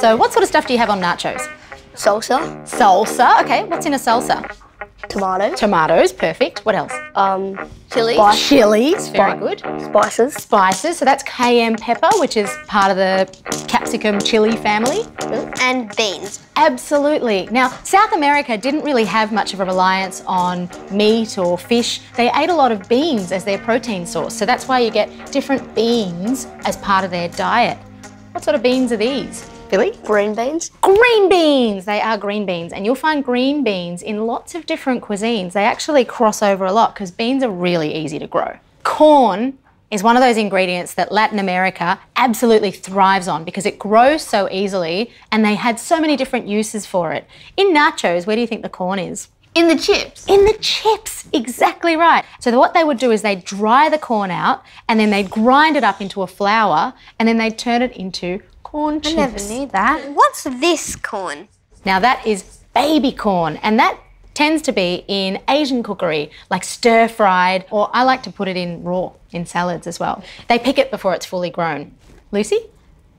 So what sort of stuff do you have on nachos? Salsa. Salsa, okay. What's in a salsa? Tomatoes. Tomatoes, perfect. What else? Chili. Chilies, very good. Spices. Spices, so that's cayenne pepper, which is part of the capsicum chili family. And beans. Absolutely. Now, South America didn't really have much of a reliance on meat or fish. They ate a lot of beans as their protein source, so that's why you get different beans as part of their diet. What sort of beans are these? Billy? Green beans. Green beans! They are green beans, and you'll find green beans in lots of different cuisines. They actually cross over a lot because beans are really easy to grow. Corn is one of those ingredients that Latin America absolutely thrives on because it grows so easily and they had so many different uses for it. In nachos, where do you think the corn is? In the chips. In the chips, exactly right. So what they would do is they'd dry the corn out and then they'd grind it up into a flour and then they'd turn it into corn chips. I never knew that. What's this corn? Now that is baby corn, and that tends to be in Asian cookery, like stir-fried, or I like to put it in raw, in salads as well. They pick it before it's fully grown. Lucy?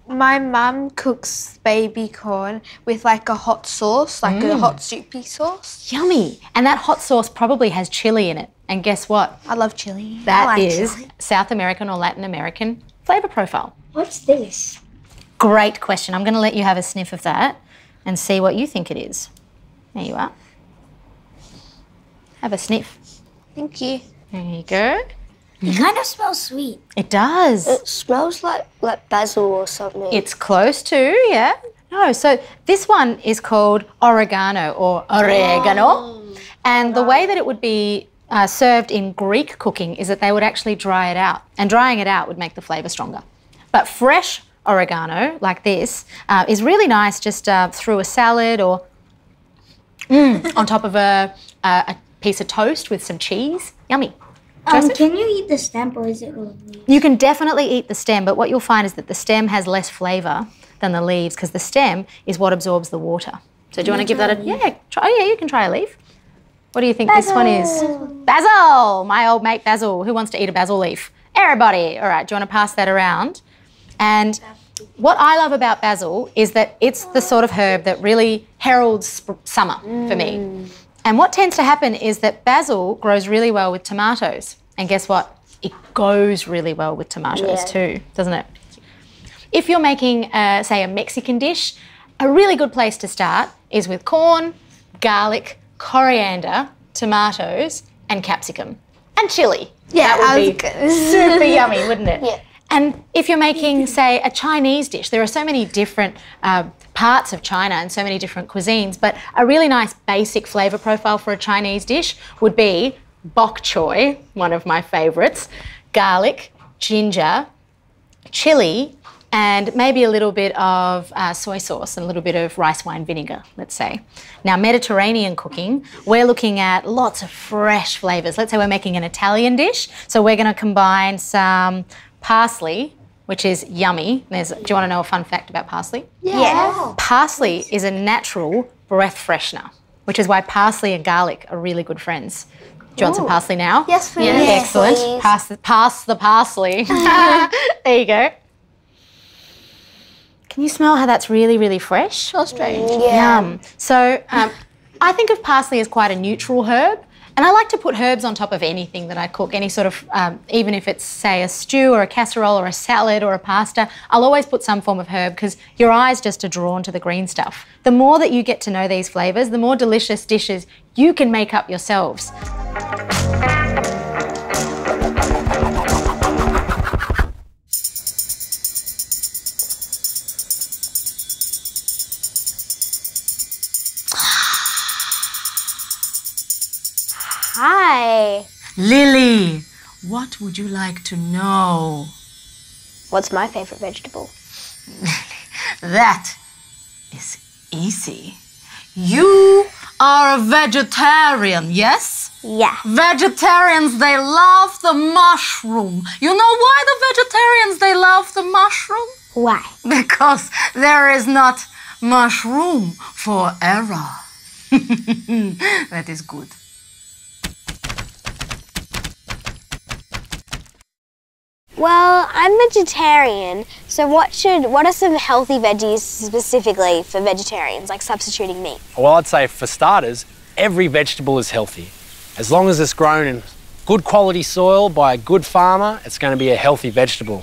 My mum cooks baby corn with like a hot sauce, like a hot soupy sauce. Yummy. And that hot sauce probably has chili in it. And guess what? I love chili. That is South American or Latin American flavour profile. What's this? Great question. I'm going to let you have a sniff of that and see what you think it is. There you are. Have a sniff. Thank you. There you go. It kind of smells sweet. It does. It smells like basil or something. It's close to, yeah. No, so this one is called oregano or oregano. And the way that it would be served in Greek cooking is that they would actually dry it out. And drying it out would make the flavour stronger. But fresh oregano, like this, is really nice just through a salad or on top of a piece of toast with some cheese. Yummy. Can you eat the stem or is it all leaves? You can definitely eat the stem, but what you'll find is that the stem has less flavour than the leaves because the stem is what absorbs the water. So do you want to give that a... Yeah, you can try a leaf. What do you think this one is? Basil! My old mate Basil. Who wants to eat a basil leaf? Everybody. All right, do you want to pass that around? And what I love about basil is that it's the sort of herb that really heralds summer for me. And what tends to happen is that basil grows really well with tomatoes. And guess what? It goes really well with tomatoes too, doesn't it? If you're making, say, a Mexican dish, a really good place to start is with corn, garlic, coriander, tomatoes, and capsicum. And chili. Yeah, that would be super yummy, wouldn't it? Yeah. And if you're making, say, a Chinese dish, there are so many different parts of China and so many different cuisines, but a really nice basic flavour profile for a Chinese dish would be bok choy, one of my favourites, garlic, ginger, chili, and maybe a little bit of soy sauce and a little bit of rice wine vinegar, let's say. Now, Mediterranean cooking, we're looking at lots of fresh flavours. Let's say we're making an Italian dish, so we're going to combine some parsley, which is yummy. Do you want to know a fun fact about parsley? Yeah. Parsley is a natural breath freshener, which is why parsley and garlic are really good friends. Do you want some parsley now? Yes, please. Yes, Excellent. please. Pass the parsley. There you go. Can you smell how that's really, really fresh? So strange. Yeah. Yum. So I think of parsley as quite a neutral herb. And I like to put herbs on top of anything that I cook, any sort of, even if it's, say, a stew or a casserole or a salad or a pasta, I'll always put some form of herb because your eyes just are drawn to the green stuff. The more that you get to know these flavours, the more delicious dishes you can make up yourselves. Hi. Lily, what would you like to know? What's my favourite vegetable? That is easy. You are a vegetarian, yes? Yeah. Vegetarians, they love the mushroom. You know why the vegetarians, they love the mushroom? Why? Because there is not much room for error. That is good. Well, I'm vegetarian, so what are some healthy veggies specifically for vegetarians, like substituting meat? Well, I'd say for starters, every vegetable is healthy. As long as it's grown in good quality soil by a good farmer, it's going to be a healthy vegetable.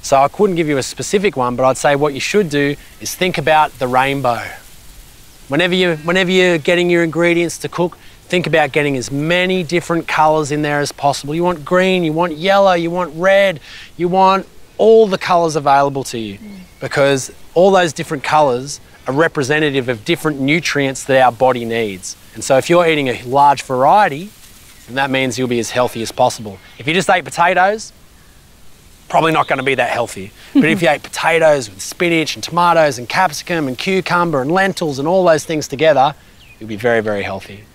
So I couldn't give you a specific one, but I'd say what you should do is think about the rainbow. Whenever you're getting your ingredients to cook, think about getting as many different colours in there as possible. You want green, you want yellow, you want red, you want all the colours available to you, because all those different colours are representative of different nutrients that our body needs. And so if you're eating a large variety, then that means you'll be as healthy as possible. If you just ate potatoes, probably not going to be that healthy. But if you ate potatoes with spinach and tomatoes and capsicum and cucumber and lentils and all those things together, you'll be very, very healthy.